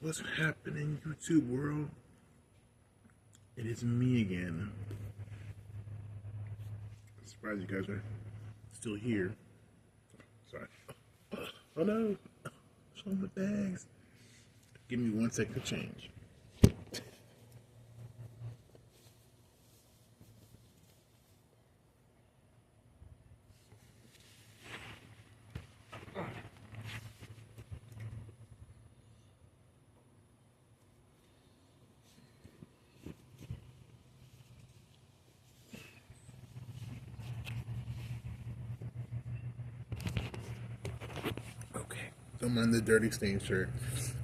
What's happening, YouTube world? It is me again. I'm surprised you guys are still here. Sorry. Oh no! Show me the bags. Give me 1 second to change. Okay. Don't mind the dirty stain shirt.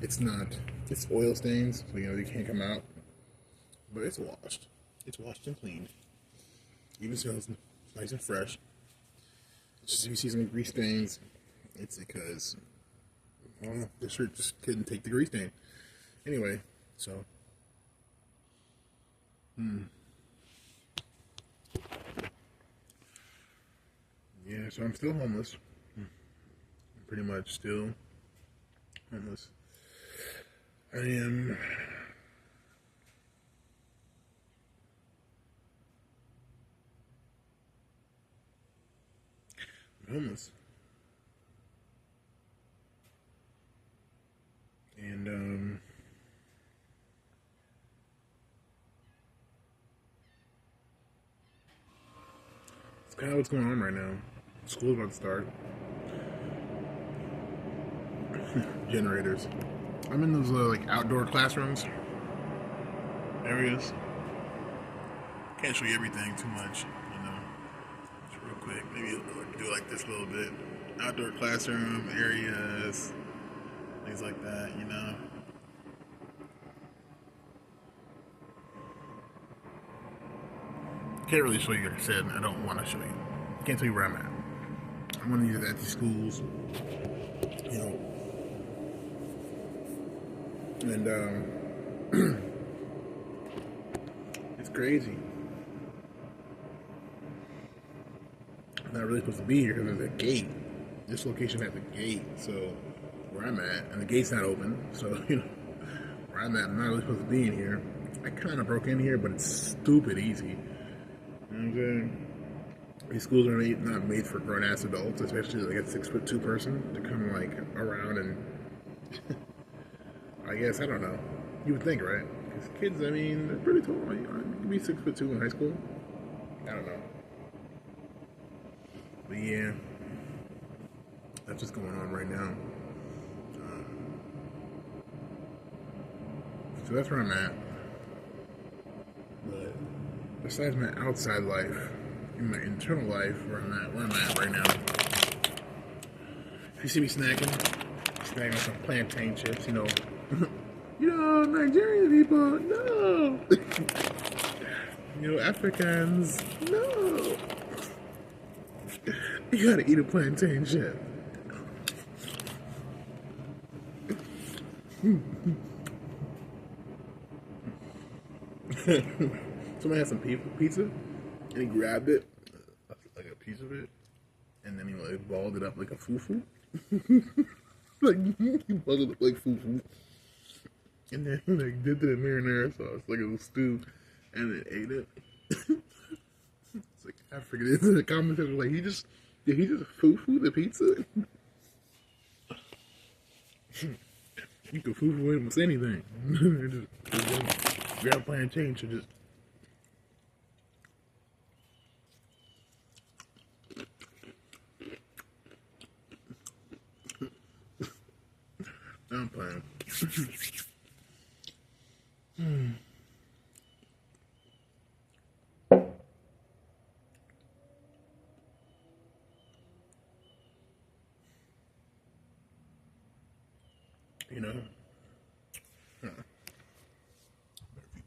It's not. It's oil stains, so they can't come out. But it's washed. It's washed and cleaned. Even smells nice and fresh. It's just if you see some grease stains, it's because the shirt just couldn't take the grease stain. Anyway, so yeah, so I'm still homeless. I'm pretty much still homeless. I am homeless. And it's kind of what's going on right now. School's about to start. Generators. I'm in those like outdoor classrooms areas. Can't show you everything too much, Just real quick, maybe do like this a little bit. Outdoor classroom areas, things like that. Can't really show you, like I said. I don't want to show you. Can't tell you where I'm at. I'm gonna use it at these schools, and it's crazy. I'm not really supposed to be here because there's a gate. This location has a gate, so where I'm at, and the gate's not open, so where I'm at, I'm not really supposed to be in here. I kind of broke in here, but it's stupid easy. You know what I'm saying? These schools are not made for grown-ass adults, especially like a 6'2" person to come like around and I guess, I don't know. You would think, right? Because kids, I mean, they're pretty tall. You can be 6'2" in high school. I don't know. But yeah, that's what's going on right now. So that's where I'm at. But besides my outside life, in my internal life, where I'm at right now. If you see me snacking on some plantain chips, Nigerian people, no. Africans, no. You gotta eat a plantain chip. Somebody had some pizza, and he grabbed it, like a piece of it, and then he like balled it up like a fufu. Like he balled it up like fufu, and then he like dipped it in marinara sauce like a little stew, and then ate it. It's like I forget it. In the comments, like did he just fufu the pizza? You can fufu almost anything. Just grab plantain to just. I'm playing.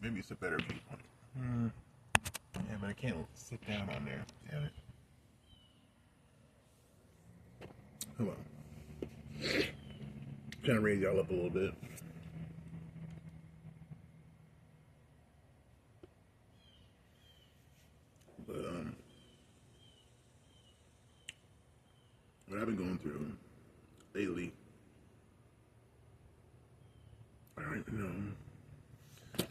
Maybe it's a better viewpoint. Yeah, but I can't sit down on there. Damn it. Hold on. Trying to raise y'all up a little bit. But what I've been going through lately, don't know.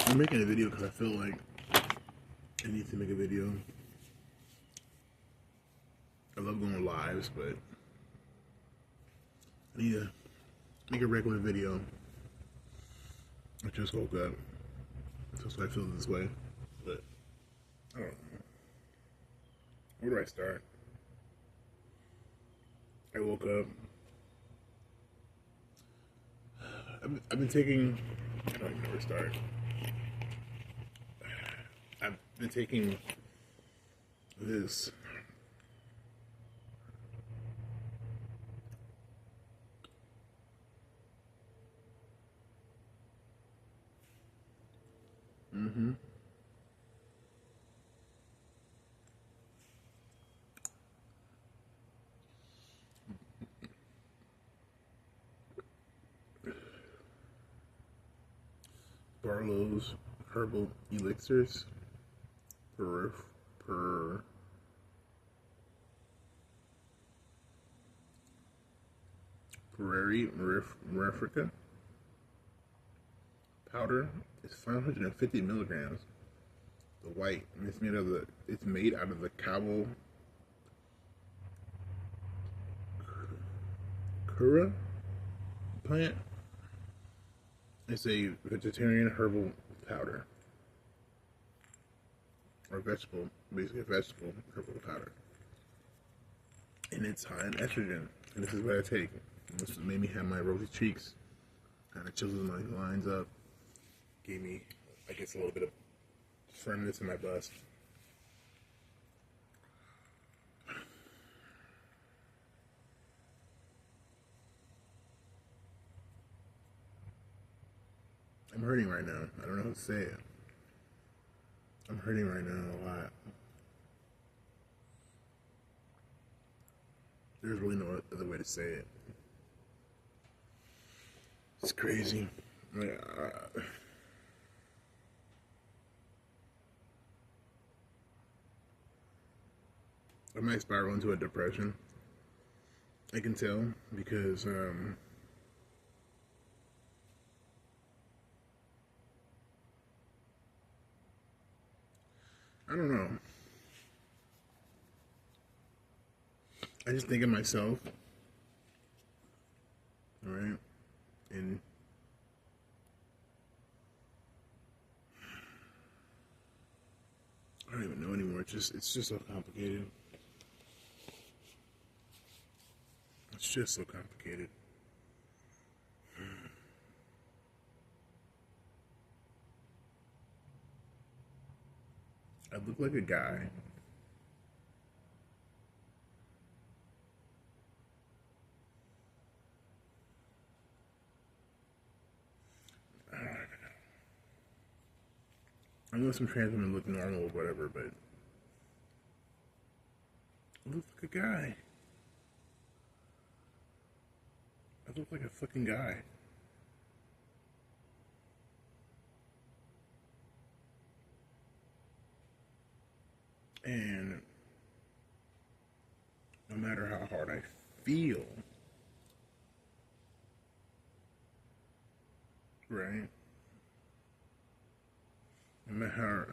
I'm making a video because I feel like I need to make a video. I love going lives, but I need to make a regular video. I just woke up. That's why I feel this way. But I don't know. Where do I start? I woke up. I've been taking. I don't even know where to start. I've been taking this Barlow's herbal elixirs per Prairie Marifrica powder is 550 milligrams. The white, and it's made out of the Cabo Cura plant. It's a vegetarian herbal powder. Or vegetable, basically a vegetable herbal powder. And it's high in estrogen. And this is what I take. And this made me have my rosy cheeks. Kind of chisels my lines up. Gave me, I guess, a little bit of firmness in my bust. I'm hurting right now. I don't know how to say it. I'm hurting right now a lot. There's really no other way to say it. It's crazy. Like, I might spiral into a depression. I can tell because I don't know. I just think of myself, all right, and I don't even know anymore. It's just so complicated. It's just so complicated. I look like a guy. I know some trans women look normal or whatever, but I look like a guy. I look like a fucking guy. And no matter how hard I feel, right? No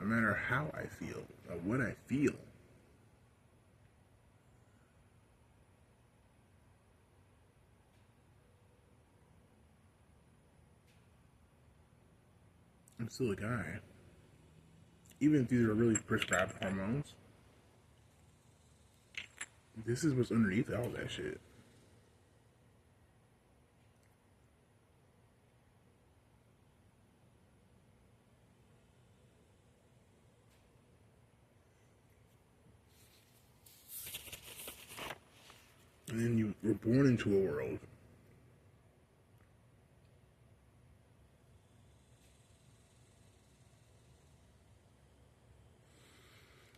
matter how I feel, or what I feel, I'm still a guy. Even if these are really prescribed hormones, this is what's underneath all that shit. And then you were born into a world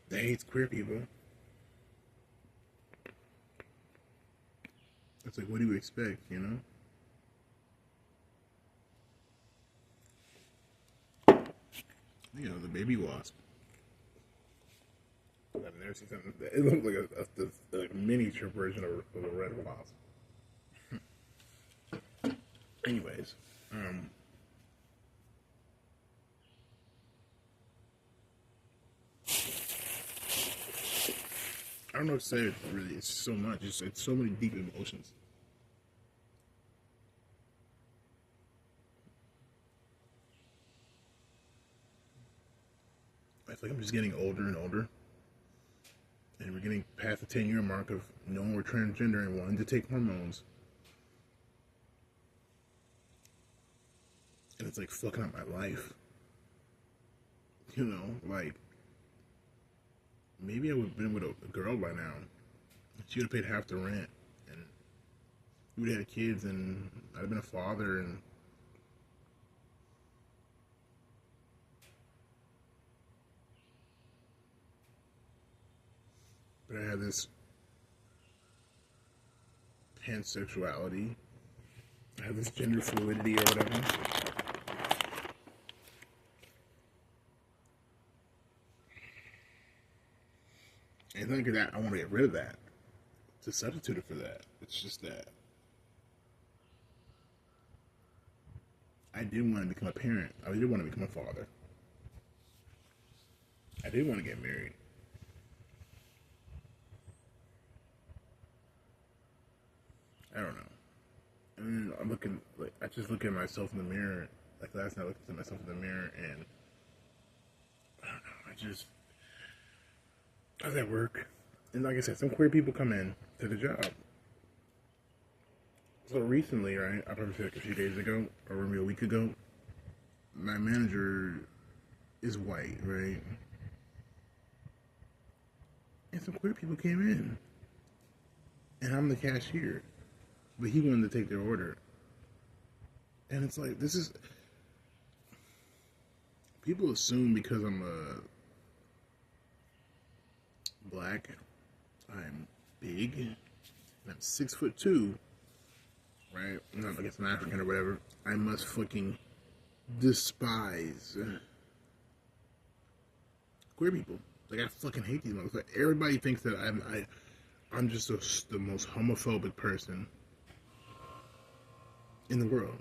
that hates queer people. It's like, what do you expect, you know? You know, the baby wasp. I've never seen something. It looked like a miniature version of a red wasp. Anyways, I don't know what to say. It really, it's so much. It's so many deep emotions. I feel like I'm just getting older and older, and we're getting past the 10-year mark of knowing we're transgender and wanting to take hormones, and it's like fucking up my life. You know, like maybe I would have been with a girl by now. She would have paid half the rent, and we would have had kids, and I'd have been a father, and but I had this pansexuality. I have this gender fluidity or whatever. And look at that, I want to get rid of that. To substitute it for that. It's just that I did want to become a parent. I did want to become a father. I did want to get married. I don't know. And I'm looking, like, I just look at myself in the mirror. Like last night, I looked at myself in the mirror, and I don't know. I was at work, and like I said, some queer people come in to the job. So recently, right, I probably said like a few days ago, or maybe a week ago, my manager is white, right? And some queer people came in, and I'm the cashier, but he wanted to take their order. And it's like, this is, people assume because I'm a black, I'm big, and I'm 6'2", right? I guess I'm African or whatever. I must fucking despise queer people. Like, I fucking hate these motherfuckers. Everybody thinks that I'm just the most homophobic person in the world.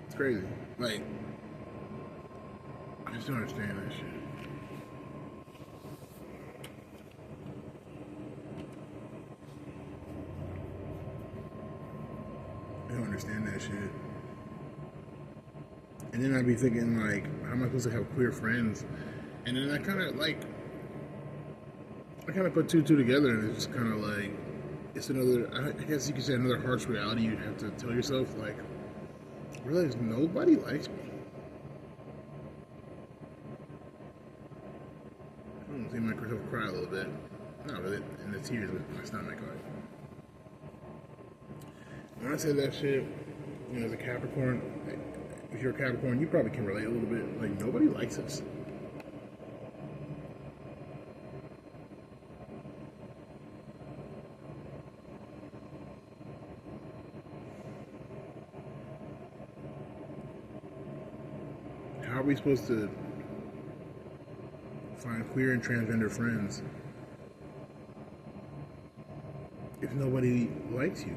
It's crazy. Like, I just don't understand that shit. I don't understand that shit. And then I'd be thinking, like, how am I supposed to have queer friends? And then I kind of put two together, and it's just kind of like, it's another, I guess you could say another harsh reality you'd have to tell yourself, like, realize nobody likes me. I don't see myself cry a little bit. Not really, in the tears, but my stomach, like. When I said that shit, you know, as a Capricorn, if you're a Capricorn, you probably can relate a little bit. Like, nobody likes us. How are we supposed to find queer and transgender friends if nobody likes you?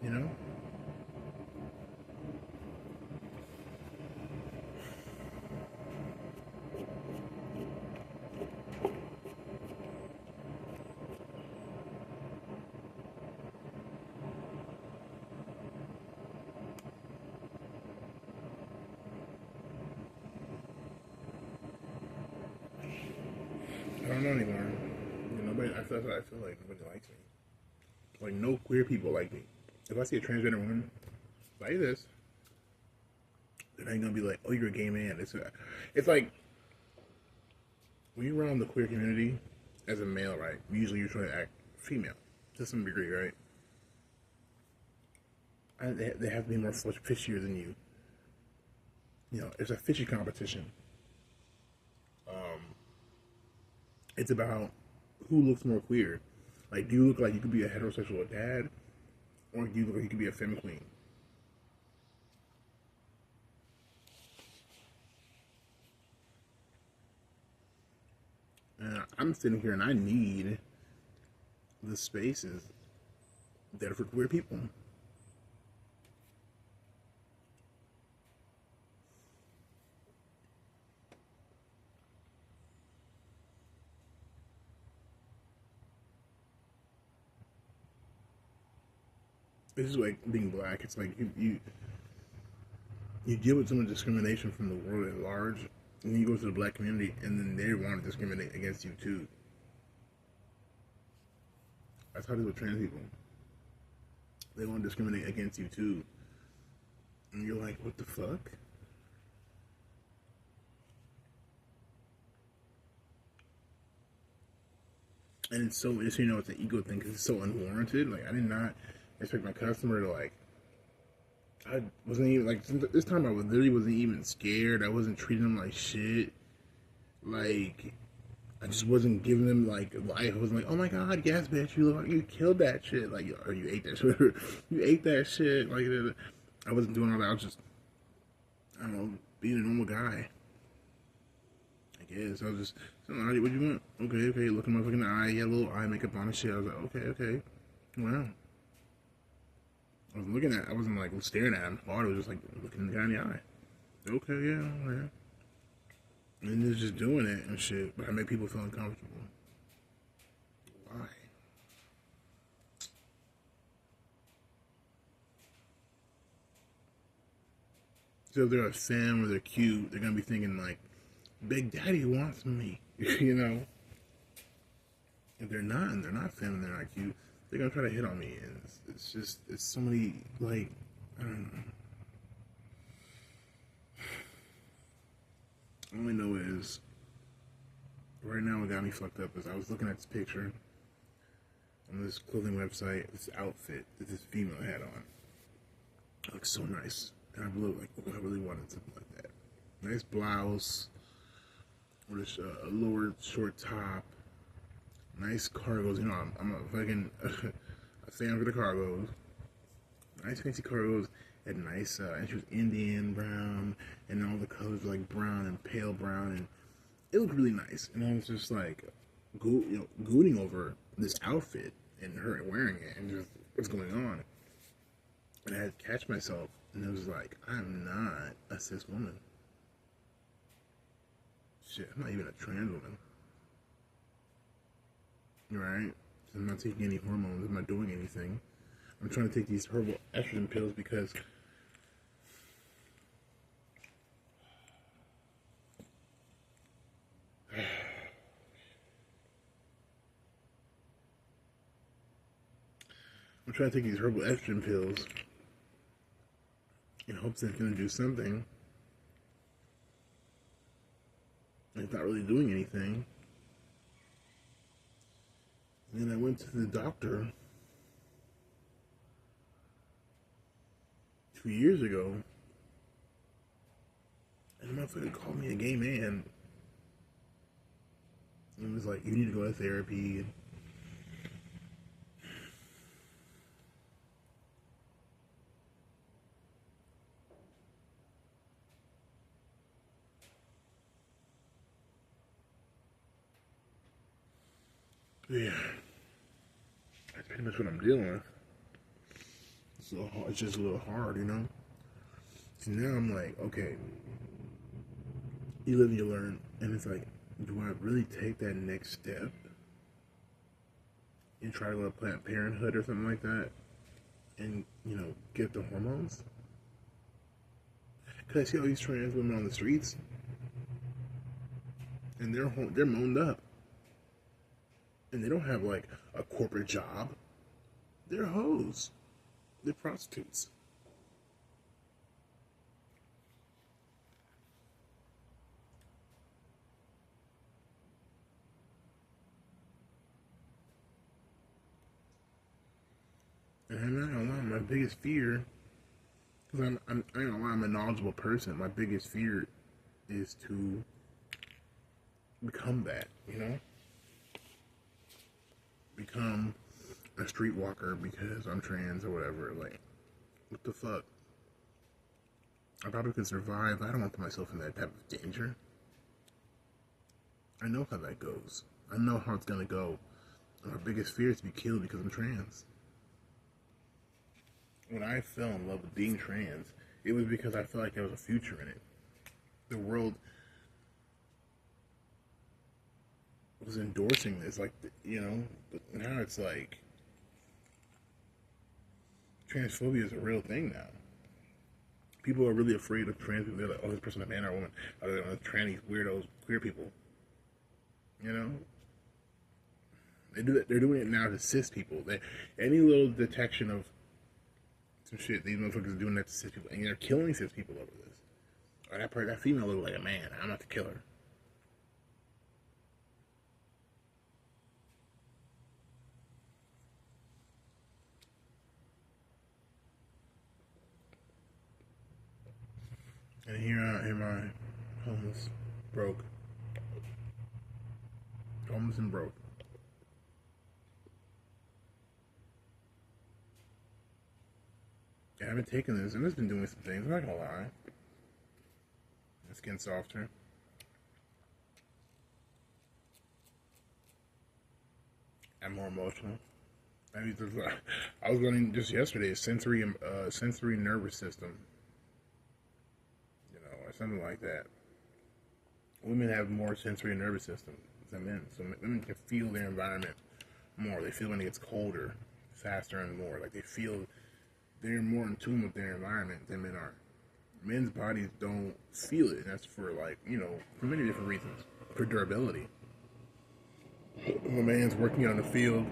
You know? I don't know anymore. You know, nobody. I feel like nobody likes me. Like, no queer people like me. If I see a transgender woman like this, then I ain't gonna be like, "Oh, you're a gay man." It's like when you're around the queer community as a male, right? Usually you're trying to act female to some degree, right? They have to be more fishier than you. You know, it's a fishy competition. It's about who looks more queer. Like, do you look like you could be a heterosexual dad, or do you look like you could be a femme queen? And I'm sitting here and I need the spaces that are for queer people. It's just like being black. It's like you deal with so much discrimination from the world at large, and then you go to the black community, and then they want to discriminate against you too. That's how it is with trans people. They want to discriminate against you too, and you're like, what the fuck? And it's so, it's, it's an ego thing because it's so unwarranted. Like, I did not expect my customer to, like, I wasn't even, like, this time I literally wasn't even scared. I wasn't treating them like shit. Like, I just wasn't giving them, like, life. I wasn't like, oh my god, yes, bitch, you look like you killed that shit. Like, or you ate that shit. You ate that shit. Like, I wasn't doing all that. I was just, I don't know, being a normal guy. I guess. I was just, so, what do you want? Okay, okay, look at my fucking eye. Yeah, little eye makeup on and shit. I was like, okay, okay. Wow. I was looking at, I wasn't like staring at him hard. I was just like looking the guy in the eye. Okay, yeah, yeah. And just doing it and shit. But I made people feel uncomfortable. Why? So if they're a femme or they're cute, they're gonna be thinking like, Big Daddy wants me, you know? If they're not, and they're not femme and they're not cute, they're gonna try to hit on me. And it's just, it's so many, like, I don't know. All I know is, right now what got me fucked up is I was looking at this picture on this clothing website, this outfit that this female had on. It looks so nice. And I really, like, oh, I really wanted something like that. Nice blouse, with a lower short top, nice cargos. You know, I'm a fucking a fan for the cargos. Nice fancy cargos. Had nice, and she was Indian brown, and all the colors were like brown and pale brown, and it looked really nice. And I was just like, gooning over this outfit and her wearing it, and just what's going on. And I had to catch myself, and it was like, I'm not a cis woman. Shit, I'm not even a trans woman. Right? I'm not taking any hormones. I'm not doing anything. I'm trying to take these herbal estrogen pills because I'm trying to take these herbal estrogen pills in hopes that it's going to do something. And it's not really doing anything. And then I went to the doctor 2 years ago, and the motherfucker called me a gay man. And was like, you need to go to therapy. Yeah. That's pretty much what I'm dealing with. So it's just a little hard, you know? So now I'm like, okay, you live and you learn. And it's like, do I really take that next step and try to go to Planned Parenthood or something like that and, get the hormones? Because I see all these trans women on the streets and they're moaned up. And they don't have like a corporate job. They're hoes. They're prostitutes. And I'm not gonna lie, my biggest fear, because I ain't gonna lie, I'm a knowledgeable person. My biggest fear is to become that, become a streetwalker because I'm trans or whatever. Like, what the fuck? I probably could survive. I don't want to put myself in that type of danger. I know how that goes. I know how it's gonna go. My biggest fear is to be killed because I'm trans. When I fell in love with being trans, it was because I felt like there was a future in it. The world was endorsing this, like, you know, but now it's like transphobia is a real thing now. People are really afraid of trans people. They're like, oh, this person a man or a woman. Oh, they're trannies, weirdos, queer people. You know? They do that. They're doing it now to cis people. Any little detection of some shit, these motherfuckers are doing that to cis people. And they're killing cis people over this. Or that female looks like a man. I'm not the killer. And here am I, homeless, broke. Homeless and broke. Yeah, I've been taking this, and it's been doing some things, I'm not gonna lie. My skin's softer. I'm more emotional. I was running just yesterday a sensory nervous system. You know, or something like that. Women have more sensory nervous system than men. So women can feel their environment more. They feel when it gets colder, faster and more. Like they're more in tune with their environment than men are. Men's bodies don't feel it. And that's for for many different reasons. For durability. When a man's working out in the field,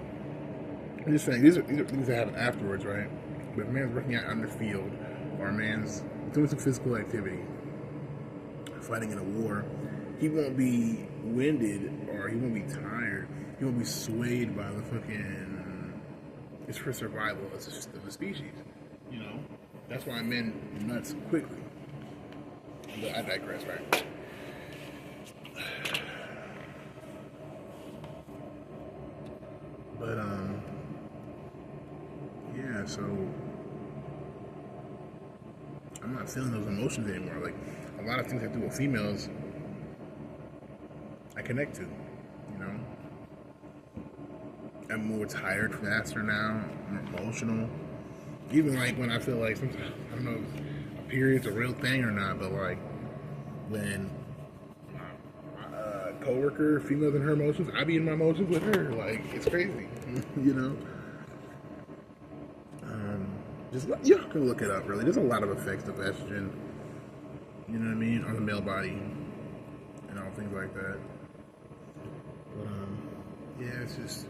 I'm just saying these are things that happen afterwards, right? But if a man's working out on the field, or a man's doing some physical activity, fighting in a war, he won't be winded or he won't be tired. He won't be swayed by the fucking. It's for survival of the species, you know. That's why men nuts quickly. But I digress, right? But yeah. So I'm not feeling those emotions anymore. Like a lot of things I do with females, I connect to, you know. I'm more tired faster now. I'm more emotional. Even like when I feel like sometimes, I don't know if a period's a real thing or not, but like when my coworker, females in her emotions, I be in my emotions with her. Like it's crazy, you know. Just you can look it up. Really, there's a lot of effects of estrogen. You know what I mean on the male body and all things like that. But yeah, it's just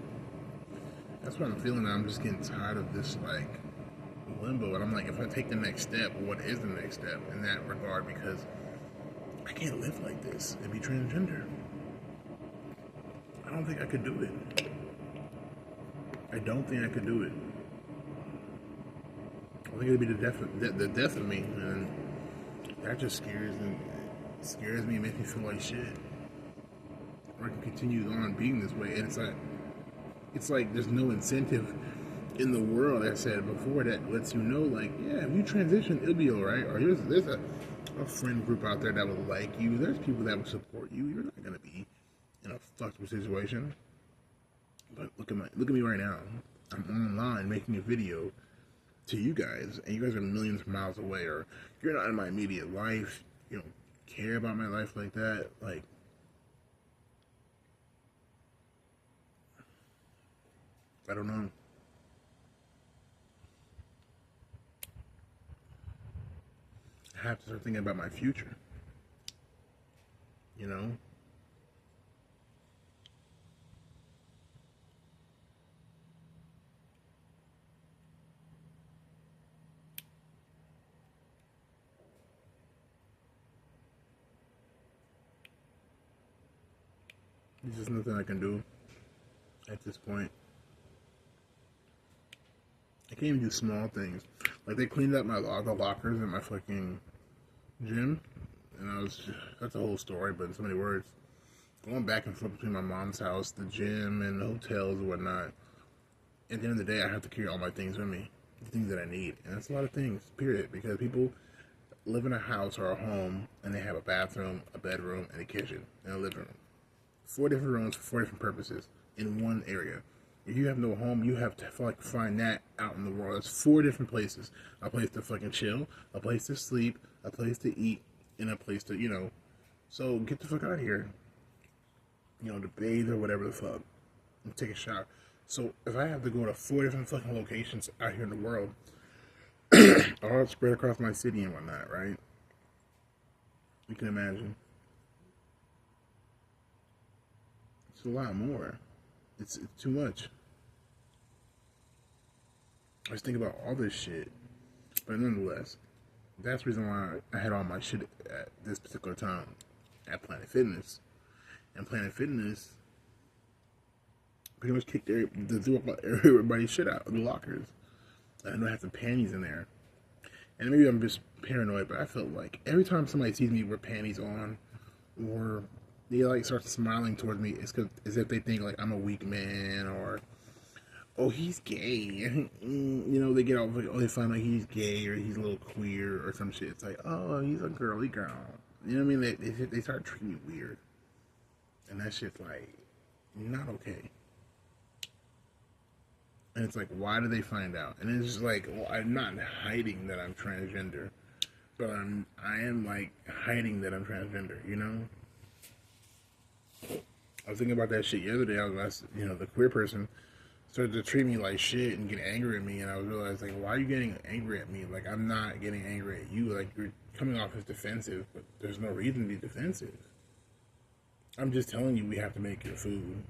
that's what I'm feeling. I'm just getting tired of this like limbo, and I'm like, if I take the next step, what is the next step in that regard? Because I can't live like this and be transgender. I don't think I could do it. I don't think I could do it. I think it'd be the death of me, and that just scares me and makes me feel like shit. Or I can continue on being this way, and it's like there's no incentive in the world, as I said before, that lets you know, like, yeah, if you transition, it'll be alright. Or there's a friend group out there that will like you. There's people that will support you. You're not gonna be in a fucked up situation. But look at me right now. I'm online making a video to you guys, and you guys are millions of miles away, or you're not in my immediate life. You don't care about my life like that. Like, I don't know. I have to start thinking about my future. You know? There's just nothing I can do at this point. I can't even do small things. Like, they cleaned up the lockers in my fucking gym, and that's a whole story, but in so many words. Going back and forth between my mom's house, the gym, and the hotels and whatnot. At the end of the day, I have to carry all my things with me. The things that I need. And that's a lot of things, period. Because people live in a house or a home, and they have a bathroom, a bedroom, and a kitchen, and a living room. 4 different rooms for 4 different purposes in one area. If you have no home, you have to like find that out in the world. It's 4 different places: a place to fucking chill, a place to sleep, a place to eat, and a place to, you know. So get the fuck out of here. You know, to bathe or whatever the fuck, and take a shower. So if I have to go to 4 different fucking locations out here in the world, all spread across my city and whatnot, right? You can imagine. It's a lot more. It's too much. I just think about all this shit. But nonetheless, that's the reason why I had all my shit at this particular time at Planet Fitness. And Planet Fitness pretty much kicked everybody's shit out of the lockers. I know I have some panties in there. And maybe I'm just paranoid, but I felt like every time somebody sees me with panties on, or they like start smiling towards me, it's as if they think like I'm a weak man, or oh, he's gay. You know, they get out like, oh, they find out he's gay or he's a little queer or some shit. It's like, oh, he's a girly girl. You know what I mean? They start treating me weird, and that shit's like not okay. And it's like, why do they find out? And it's just like, well, I'm not hiding that I'm transgender, but I am like hiding that I'm transgender, you know? I was thinking about that shit yesterday. You know, the queer person started to treat me like shit and get angry at me, and I was realizing, like, why are you getting angry at me? Like, I'm not getting angry at you. Like, you're coming off as defensive, but there's no reason to be defensive. I'm just telling you we have to make your food.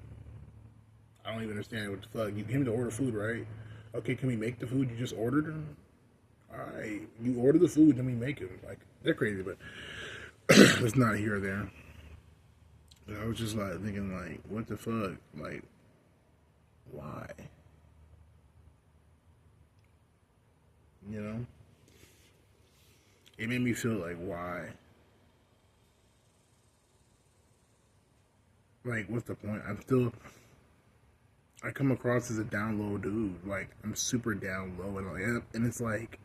I don't even understand what the fuck. You came to order food, right? Okay, can we make the food you just ordered? Alright, you order the food, then we make it. Like, they're crazy, but it's not here or there. But I was just like thinking, like, what the fuck? Like, why? You know? It made me feel like, why? Like, what's the point? I come across as a down low dude. Like, I'm super down low, and it's like,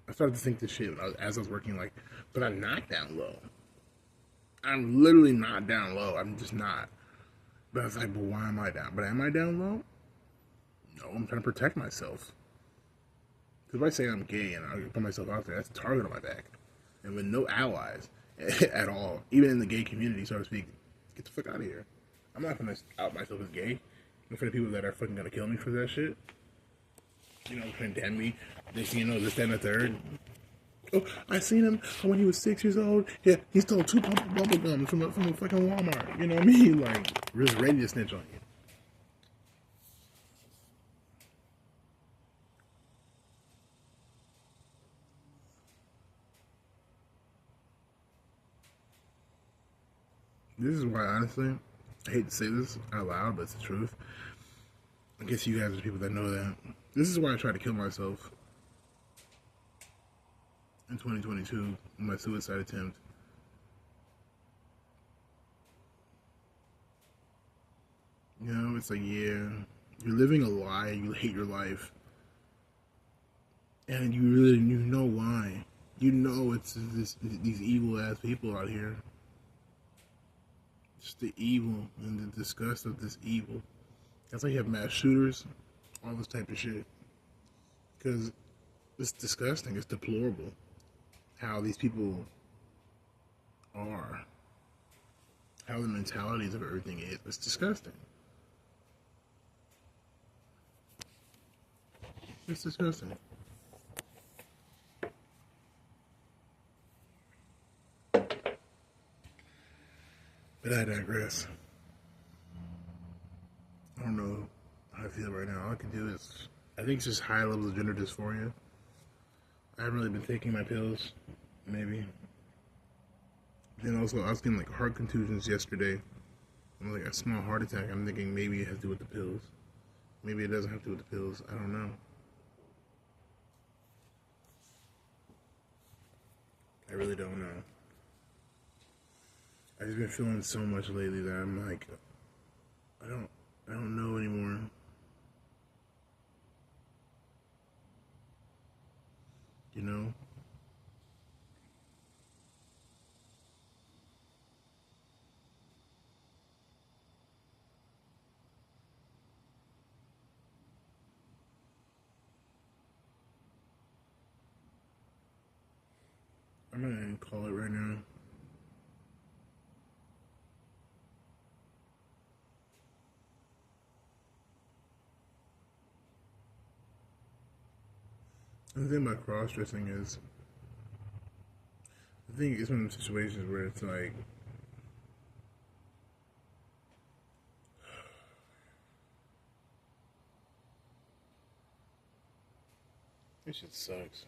I started to think this shit as I was working, like, but I'm not down low. I'm literally not down low. I'm just not. But I was like, but why am I down? But am I down low? No, I'm trying to protect myself. Because if I say I'm gay and I put myself out there, that's a target on my back. And with no allies at all, even in the gay community, so to speak, get the fuck out of here. I'm not going to out myself as gay. And for the people that are fucking going to kill me for that shit, you know, condemn me, they see, you know, this, that, and the third. Oh, I seen him when he was 6 years old. Yeah, he stole 2 bubble gums from a fucking Walmart. You know what I mean? Like, just ready to snitch on you. This is why, honestly, I hate to say this out loud, but it's the truth. I guess you guys are the people that know that. This is why I tried to kill myself in 2022, my suicide attempt. You know, it's like, yeah, you're living a lie, you hate your life. And you know why. You know it's these evil ass people out here. Just the evil and the disgust of this evil. That's why you have mass shooters, all this type of shit. Because it's disgusting, it's deplorable how these people are. How the mentalities of everything is. It's disgusting. It's disgusting. But I digress. I don't know how I feel right now. All I can do is, I think it's just high levels of gender dysphoria. I haven't really been taking my pills, maybe. Then also, I was getting like heart contusions yesterday. I'm like a small heart attack. I'm thinking maybe it has to do with the pills. Maybe it doesn't have to do with the pills. I don't know. I really don't know. I've just been feeling so much lately that I'm like, I don't know anymore. You know? I'm gonna call it right now. The thing about cross dressing is, I think it's one of the situations where it's like, this shit sucks.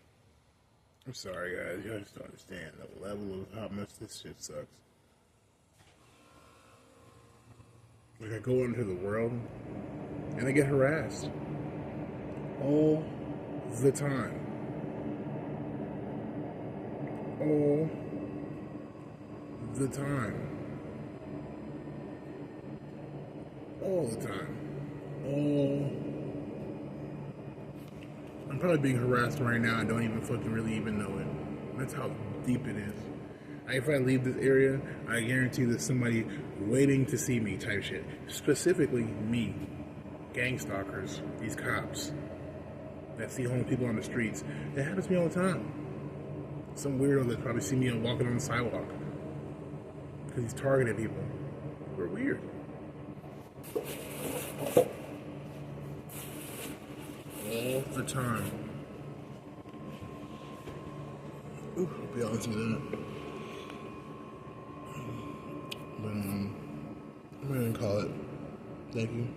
I'm sorry, guys. You just don't understand the level of how much this shit sucks. Like, I go into the world and I get harassed all the time. All the time. All the time. I'm probably being harassed right now. I don't even fucking really even know it. That's how deep it is. If I leave this area, I guarantee there's somebody waiting to see me type shit. Specifically me. Gang stalkers. These cops that see homeless people on the streets. It happens to me all the time. Some weirdo that probably see me walking on the sidewalk. Because he's targeting people. We're weird. All the time. Ooh, hope y'all see that. But I'm gonna call it. Thank you.